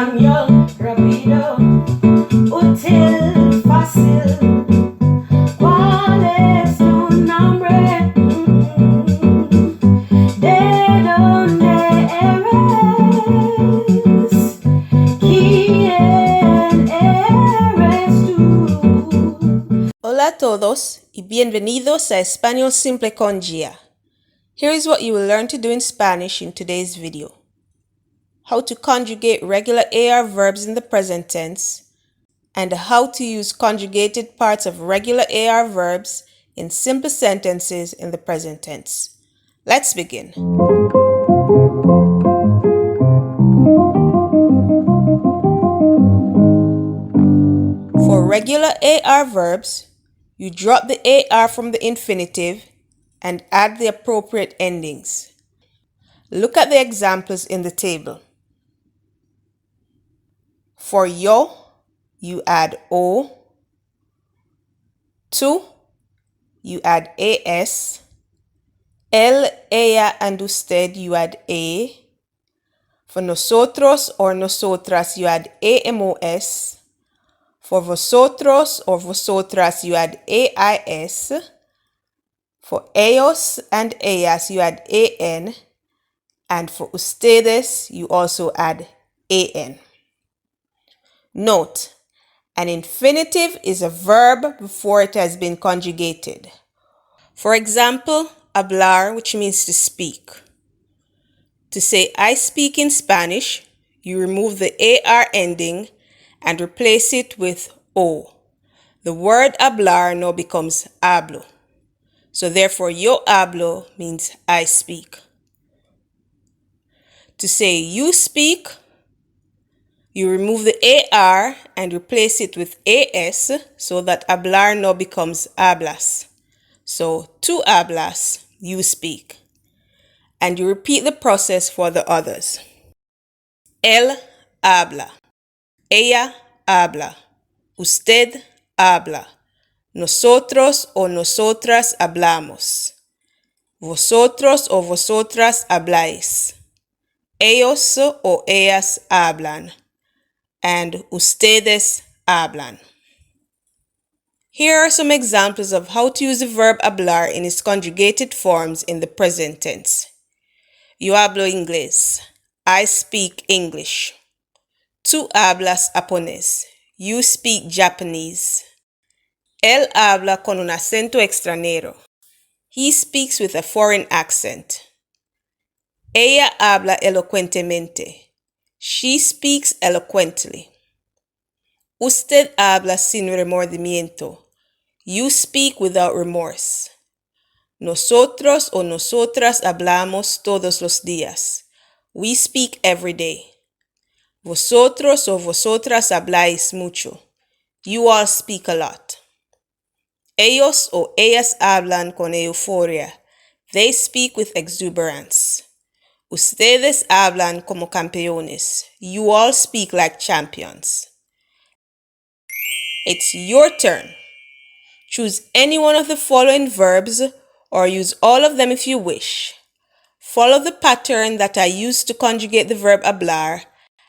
español rápido, útil, fácil. ¿Cuál es tu nombre? ¿De dónde eres? ¿Quién eres tú? Hola a todos y bienvenidos a Español Simple Con Gia. Here is what you will learn to do in Spanish in today's video. How to conjugate regular AR verbs in the present tense, and how to use conjugated parts of regular AR verbs in simple sentences in the present tense. Let's begin. For regular AR verbs, you drop the AR from the infinitive and add the appropriate endings. Look at the examples in the table. For yo, you add O. To, you add AS. El, ella, and usted, you add A. For nosotros or nosotras, you add AMOS. For vosotros or vosotras, you add AIS. For ellos and ellas, you add AN. And for ustedes, you also add AN. Note, an infinitive is a verb before it has been conjugated. For example, hablar, which means to speak. To say I speak in Spanish, you remove the AR ending and replace it with O. The word hablar now becomes hablo. So therefore, yo hablo means I speak. To say you speak, you remove the AR and replace it with AS so that hablar now becomes hablas. So tú hablas, you speak. And you repeat the process for the others. Él habla. Ella habla. Usted habla. Nosotros o nosotras hablamos. Vosotros o vosotras habláis. Ellos o ellas hablan. And ustedes hablan. Here are some examples of how to use the verb hablar in its conjugated forms in the present tense. Yo hablo inglés. I speak English. Tú hablas japonés. You speak Japanese. Él habla con un acento extranjero. He speaks with a foreign accent. Ella habla elocuentemente. She speaks eloquently. Usted habla sin remordimiento. You speak without remorse. Nosotros o nosotras hablamos todos los días. We speak every day. Vosotros o vosotras habláis mucho. You all speak a lot. Ellos o ellas hablan con euforia. They speak with exuberance. Ustedes hablan como campeones. You all speak like champions. It's your turn. Choose any one of the following verbs or use all of them if you wish. Follow the pattern that I used to conjugate the verb hablar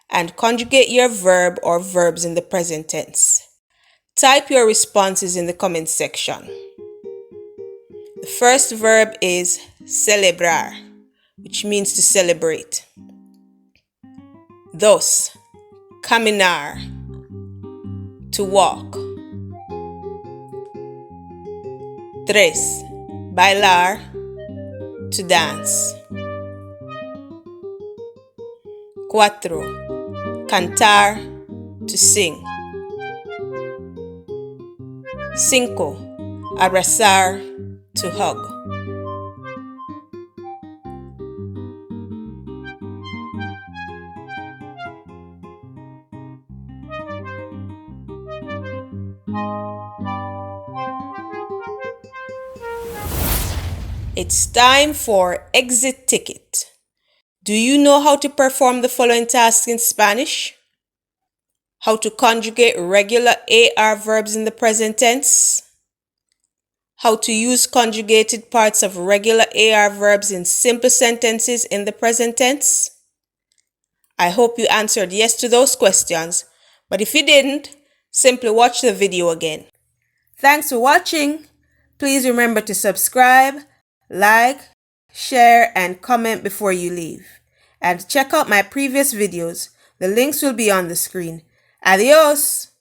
and conjugate your verb or verbs in the present tense. Type your responses in the comment section. The first verb is celebrar, which means to celebrate. Dos, caminar, to walk. Tres, bailar, to dance. Cuatro, cantar, to sing. Cinco, abrazar, to hug. It's time for exit ticket. Do you know how to perform the following tasks in Spanish? How to conjugate regular AR verbs in the present tense? How to use conjugated parts of regular AR verbs in simple sentences in the present tense? I hope you answered yes to those questions, but if you didn't, simply watch the video again. Thanks for watching. Please remember to subscribe, like, share, and comment before you leave. And check out my previous videos. The links will be on the screen. Adios!